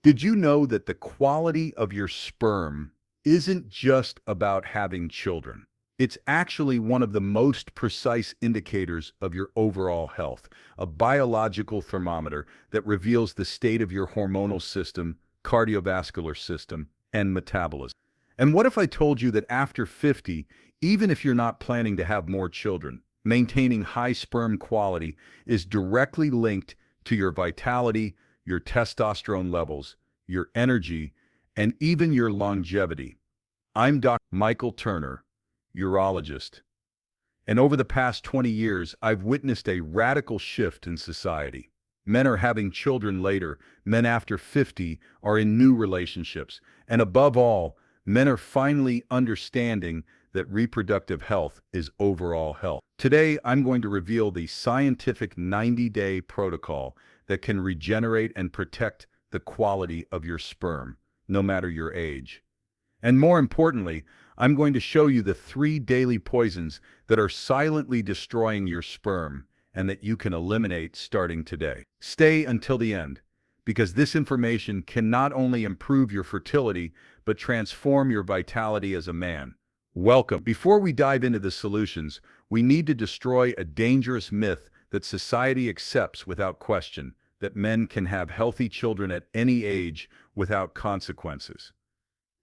Did you know that the quality of your sperm isn't just about having children? It's actually one of the most precise indicators of your overall health, a biological thermometer that reveals the state of your hormonal system, cardiovascular system, and metabolism. And what if I told you that after 50, even if you're not planning to have more children, maintaining high sperm quality is directly linked to your vitality, your testosterone levels, your energy, and even your longevity? I'm Dr. Michael Turner, urologist, and over the past 20 years, I've witnessed a radical shift in society. Men are having children later, men after 50 are in new relationships, and above all, men are finally understanding that reproductive health is overall health. Today, I'm going to reveal the scientific 90-day protocol that can regenerate and protect the quality of your sperm, no matter your age. And more importantly, I'm going to show you the 3 daily poisons that are silently destroying your sperm and that you can eliminate starting today. Stay until the end, because this information can not only improve your fertility, but transform your vitality as a man. Welcome. Before we dive into the solutions, we need to destroy a dangerous myth that society accepts without question, that men can have healthy children at any age without consequences.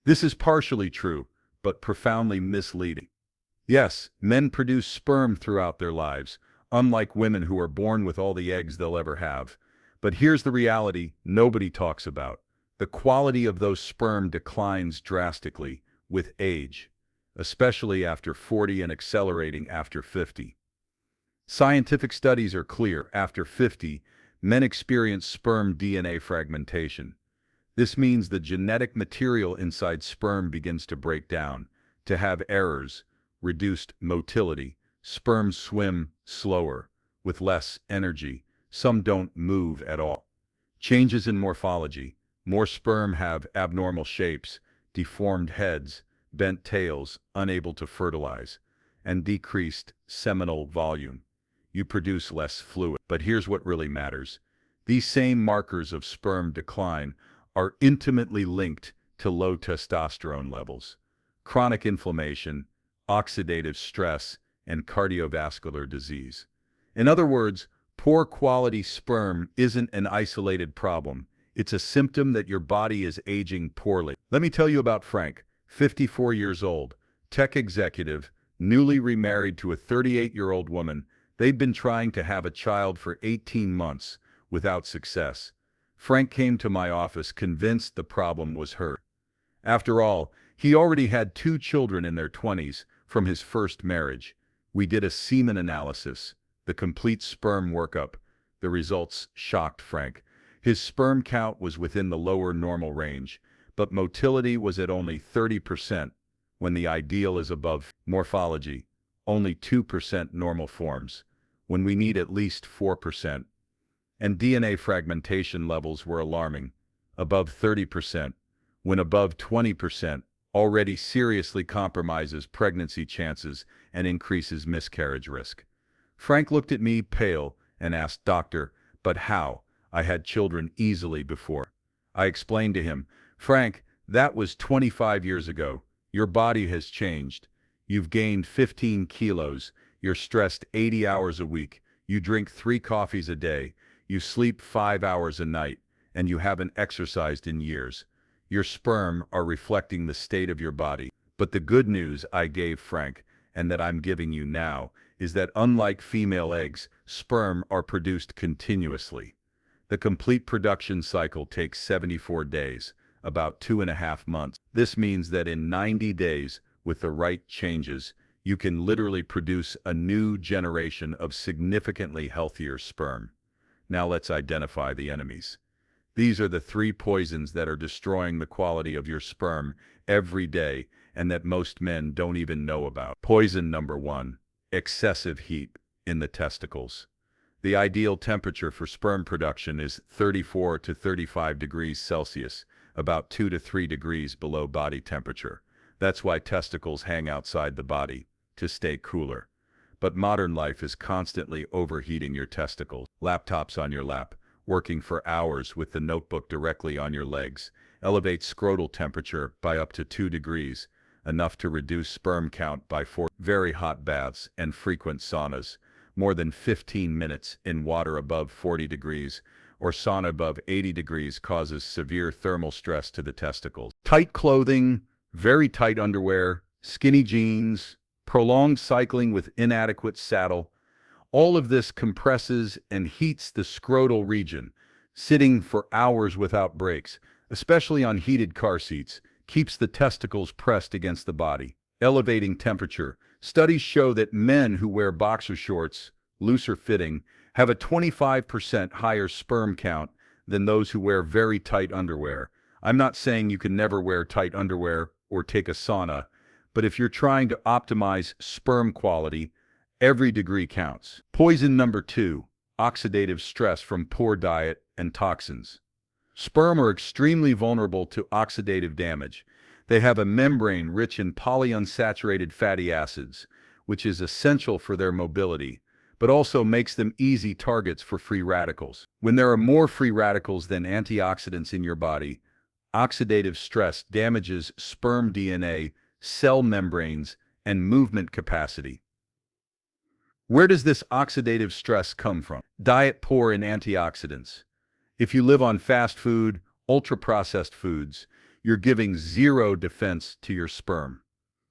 This is partially true, but profoundly misleading. Yes, men produce sperm throughout their lives, unlike women who are born with all the eggs they'll ever have. But here's the reality nobody talks about. The quality of those sperm declines drastically with age, especially after 40 and accelerating after 50. Scientific studies are clear. After 50, men experience sperm DNA fragmentation. This means the genetic material inside sperm begins to break down, to have errors, reduced motility. Sperm swim slower, with less energy. Some don't move at all. Changes in morphology. More sperm have abnormal shapes, deformed heads, bent tails, unable to fertilize, and decreased seminal volume. You produce less fluid. But here's what really matters. These same markers of sperm decline are intimately linked to low testosterone levels, chronic inflammation, oxidative stress, and cardiovascular disease. In other words, poor quality sperm isn't an isolated problem. It's a symptom that your body is aging poorly. Let me tell you about Frank, 54 years old, tech executive, newly remarried to a 38-year-old woman. They'd been trying to have a child for 18 months without success. Frank came to my office convinced the problem was her. After all, he already had 2 children in their 20s from his first marriage. We did a semen analysis, the complete sperm workup. The results shocked Frank. His sperm count was within the lower normal range, but motility was at only 30%, when the ideal is above. Morphology, only 2% normal forms, when we need at least 4%. And DNA fragmentation levels were alarming, above 30%, when above 20% already seriously compromises pregnancy chances and increases miscarriage risk. Frank looked at me, pale, and asked, "Doctor, but how? I had children easily before." I explained to him, "Frank, that was 25 years ago. Your body has changed. You've gained 15 kilos. You're stressed 80 hours a week. You drink 3 coffees a day. You sleep 5 hours a night, and you haven't exercised in years. Your sperm are reflecting the state of your body." But the good news I gave Frank, and that I'm giving you now, is that unlike female eggs, sperm are produced continuously. The complete production cycle takes 74 days, about 2.5 months. This means that in 90 days, with the right changes, you can literally produce a new generation of significantly healthier sperm. Now let's identify the enemies. These are the 3 poisons that are destroying the quality of your sperm every day and that most men don't even know about. Poison number 1, excessive heat in the testicles. The ideal temperature for sperm production is 34 to 35 degrees Celsius, about 2 to 3 degrees below body temperature. That's why testicles hang outside the body, to stay cooler. But modern life is constantly overheating your testicles. Laptops on your lap, working for hours with the notebook directly on your legs. Elevate scrotal temperature by up to 2 degrees, enough to reduce sperm count by 4. Very hot baths and frequent saunas, more than 15 minutes in water above 40 degrees, or sauna above 80 degrees causes severe thermal stress to the testicles. Tight clothing, very tight underwear, skinny jeans, prolonged cycling with inadequate saddle, all of this compresses and heats the scrotal region. Sitting for hours without breaks, especially on heated car seats, keeps the testicles pressed against the body. Elevating temperature. Studies show that men who wear boxer shorts, looser fitting, have a 25% higher sperm count than those who wear very tight underwear. I'm not saying you can never wear tight underwear or take a sauna, but if you're trying to optimize sperm quality, every degree counts. Poison number 2, oxidative stress from poor diet and toxins. Sperm are extremely vulnerable to oxidative damage. They have a membrane rich in polyunsaturated fatty acids, which is essential for their mobility, but also makes them easy targets for free radicals. When there are more free radicals than antioxidants in your body, oxidative stress damages sperm DNA, cell membranes, and movement capacity. Where does this oxidative stress come from? Diet poor in antioxidants. If you live on fast food, ultra-processed foods, you're giving zero defense to your sperm.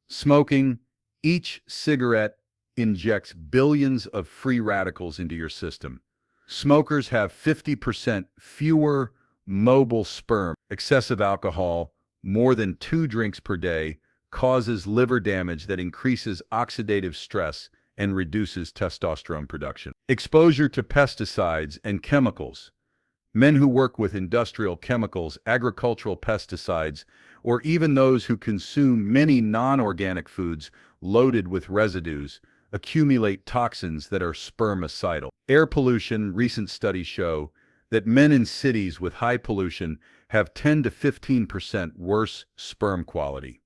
Smoking, each cigarette injects billions of free radicals into your system. Smokers have 50% fewer mobile sperm. Excessive alcohol, more than 2 drinks per day, causes liver damage that increases oxidative stress and reduces testosterone production. Exposure to pesticides and chemicals. Men who work with industrial chemicals, agricultural pesticides, or even those who consume many non-organic foods loaded with residues accumulate toxins that are spermicidal. Air pollution. Recent studies show that men in cities with high pollution have 10 to 15% worse sperm quality.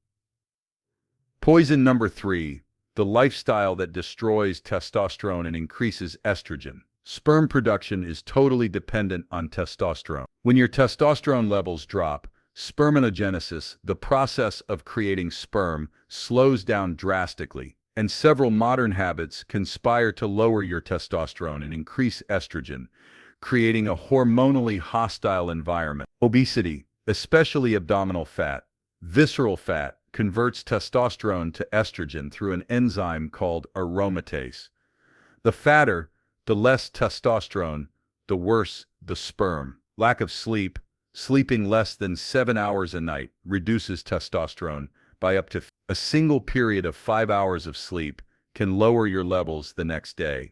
Poison number 3, the lifestyle that destroys testosterone and increases estrogen. Sperm production is totally dependent on testosterone. When your testosterone levels drop, spermatogenesis, the process of creating sperm, slows down drastically, and several modern habits conspire to lower your testosterone and increase estrogen, creating a hormonally hostile environment. Obesity, especially abdominal fat, visceral fat, converts testosterone to estrogen through an enzyme called aromatase. The fatter, the less testosterone, the worse the sperm. Lack of sleep, sleeping less than 7 hours a night, reduces testosterone by up to a single period of 5 hours of sleep can lower your levels the next day.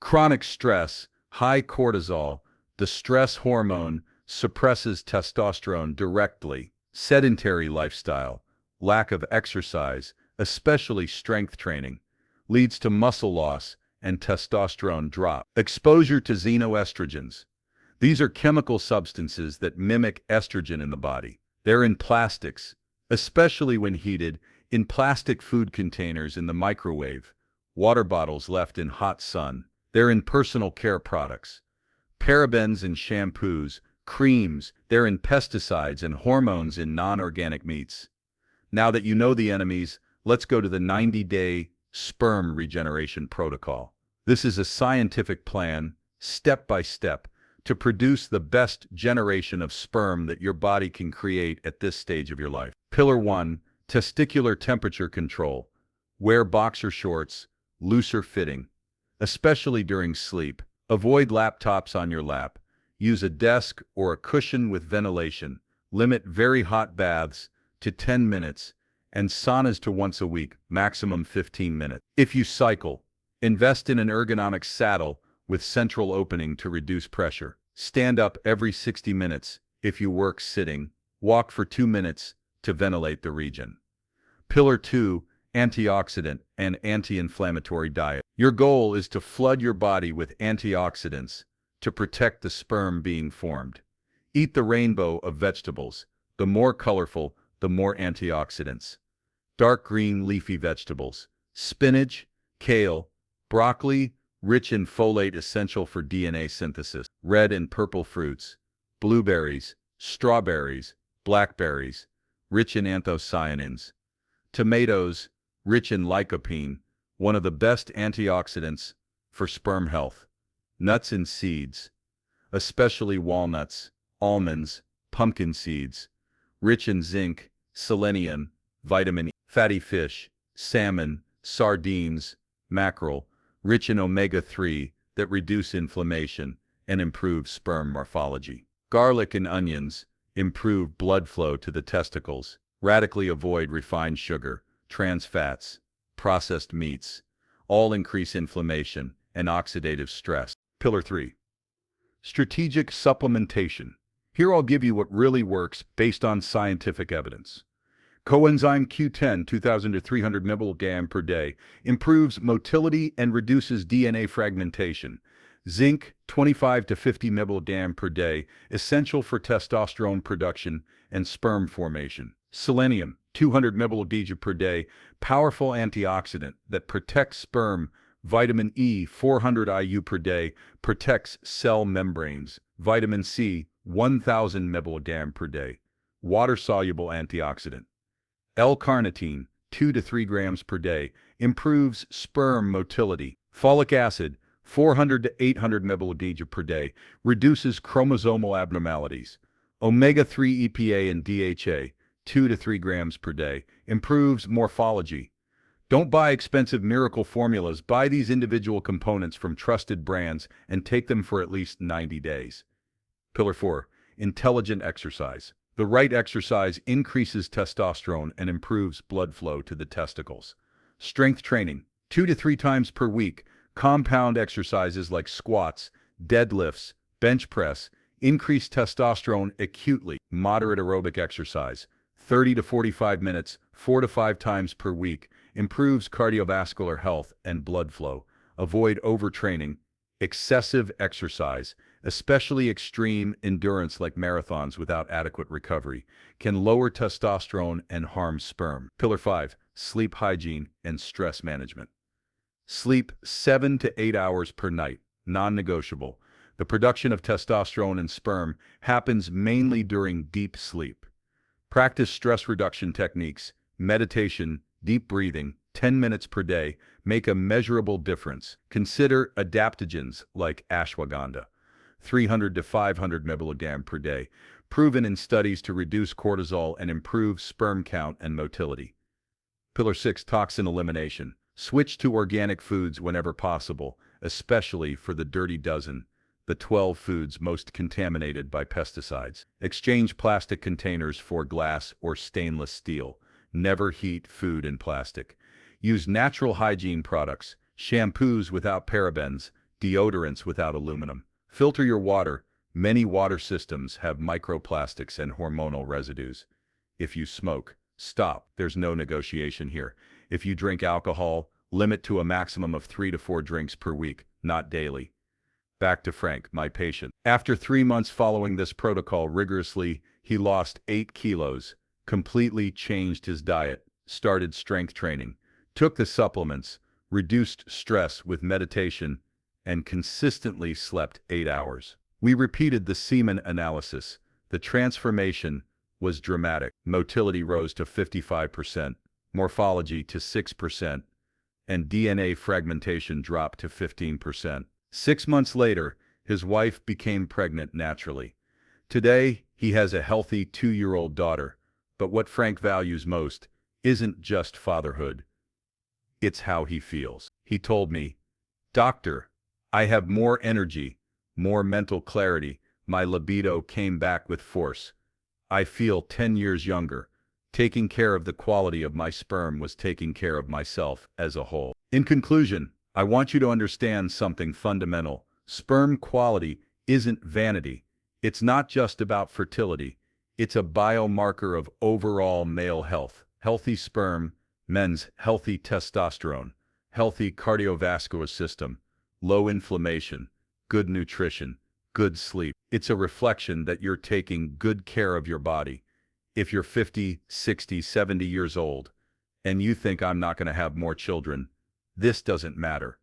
Chronic stress, high cortisol, the stress hormone, suppresses testosterone directly. Sedentary lifestyle, lack of exercise, especially strength training, leads to muscle loss and testosterone drop. Exposure to xenoestrogens. These are chemical substances that mimic estrogen in the body. They're in plastics, especially when heated, in plastic food containers in the microwave, water bottles left in hot sun. They're in personal care products, parabens in shampoos, creams. They're in pesticides and hormones in non-organic meats. Now that you know the enemies, let's go to the 90-day sperm regeneration protocol. This is a scientific plan, step by step, to produce the best generation of sperm that your body can create at this stage of your life. Pillar 1, testicular temperature control. Wear boxer shorts, looser fitting, especially during sleep. Avoid laptops on your lap. Use a desk or a cushion with ventilation. Limit very hot baths to 10 minutes and saunas to once a week, maximum 15 minutes. If you cycle, invest in an ergonomic saddle with central opening to reduce pressure. Stand up every 60 minutes if you work sitting. Walk for 2 minutes to ventilate the region. Pillar 2, antioxidant and anti-inflammatory diet. Your goal is to flood your body with antioxidants to protect the sperm being formed. Eat the rainbow of vegetables. The more colorful, the more antioxidants. Dark green leafy vegetables, spinach, kale, broccoli, rich in folate essential for DNA synthesis. Red and purple fruits, blueberries, strawberries, blackberries, rich in anthocyanins. Tomatoes, rich in lycopene, one of the best antioxidants for sperm health. Nuts and seeds, especially walnuts, almonds, pumpkin seeds, rich in zinc, selenium, vitamin E. Fatty fish, salmon, sardines, mackerel, rich in omega-3 that reduce inflammation and improve sperm morphology. Garlic and onions improve blood flow to the testicles. Radically avoid refined sugar, trans fats, processed meats. All increase inflammation and oxidative stress. Pillar 3. Strategic supplementation. Here I'll give you what really works based on scientific evidence. Coenzyme Q10, 2,000 to 300 mg per day, improves motility and reduces DNA fragmentation. Zinc, 25 to 50 mg per day, essential for testosterone production and sperm formation. Selenium, 200 mg per day, powerful antioxidant that protects sperm. Vitamin E, 400 IU per day, protects cell membranes. Vitamin C, 1,000 mg per day, water-soluble antioxidant. L-carnitine, 2 to 3 grams per day, improves sperm motility. Folic acid, 400 to 800 mg per day, reduces chromosomal abnormalities. Omega-3 EPA and DHA, 2 to 3 grams per day, improves morphology. Don't buy expensive miracle formulas. Buy these individual components from trusted brands and take them for at least 90 days. Pillar 4. Intelligent exercise. The right exercise increases testosterone and improves blood flow to the testicles. Strength training. 2 to 3 times per week. Compound exercises like squats, deadlifts, bench press, increase testosterone acutely. Moderate aerobic exercise. 30 to 45 minutes, 4 to 5 times per week. Improves cardiovascular health and blood flow. Avoid overtraining. Excessive exercise, especially extreme endurance like marathons without adequate recovery, can lower testosterone and harm sperm. Pillar 5. Sleep hygiene and stress management. Sleep 7 to 8 hours per night, non-negotiable. The production of testosterone and sperm happens mainly during deep sleep. Practice stress reduction techniques, meditation, deep breathing, 10 minutes per day, make a measurable difference. Consider adaptogens like ashwagandha, 300 to 500 mg per day, proven in studies to reduce cortisol and improve sperm count and motility. Pillar 6. Toxin elimination. Switch to organic foods whenever possible, especially for the dirty dozen, the 12 foods most contaminated by pesticides. Exchange plastic containers for glass or stainless steel. Never heat food in plastic. Use natural hygiene products, shampoos without parabens, deodorants without aluminum. Filter your water. Many water systems have microplastics and hormonal residues. If you smoke, stop. There's no negotiation here. If you drink alcohol, limit to a maximum of 3 to 4 drinks per week, not daily. Back to Frank, my patient. After 3 months following this protocol rigorously, he lost 8 kilos. Completely changed his diet, started strength training, took the supplements, reduced stress with meditation, and consistently slept 8 hours. We repeated the semen analysis. The transformation was dramatic. Motility rose to 55%, morphology to 6%, and DNA fragmentation dropped to 15%. 6 months later, his wife became pregnant naturally. Today, he has a healthy 2-year-old daughter. But what Frank values most isn't just fatherhood. It's how he feels. He told me, "Doctor, I have more energy, more mental clarity. My libido came back with force. I feel 10 years younger. Taking care of the quality of my sperm was taking care of myself as a whole." In conclusion, I want you to understand something fundamental. Sperm quality isn't vanity. It's not just about fertility. It's a biomarker of overall male health. Healthy sperm, men's healthy testosterone, healthy cardiovascular system, low inflammation, good nutrition, good sleep. It's a reflection that you're taking good care of your body. If you're 50, 60, 70 years old, and you think I'm not going to have more children, this doesn't matter.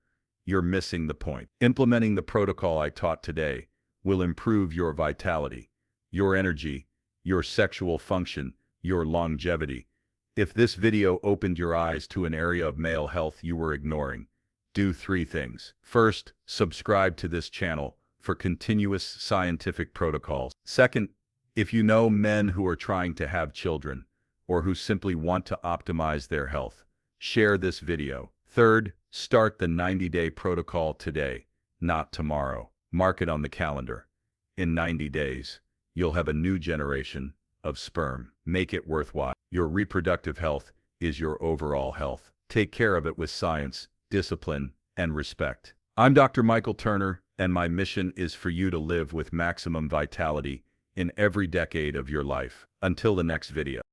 you're missing the point. Implementing the protocol I taught today will improve your vitality, your energy, your sexual function, your longevity. If this video opened your eyes to an area of male health you were ignoring, do 3 things. First, subscribe to this channel for continuous scientific protocols. Second, if you know men who are trying to have children or who simply want to optimize their health, share this video. Third, start the 90-day protocol today, not tomorrow. Mark it on the calendar. In 90 days, you'll have a new generation of sperm. Make it worthwhile. Your reproductive health is your overall health. Take care of it with science, discipline, and respect. I'm Dr. Michael Turner, and my mission is for you to live with maximum vitality in every decade of your life. Until the next video.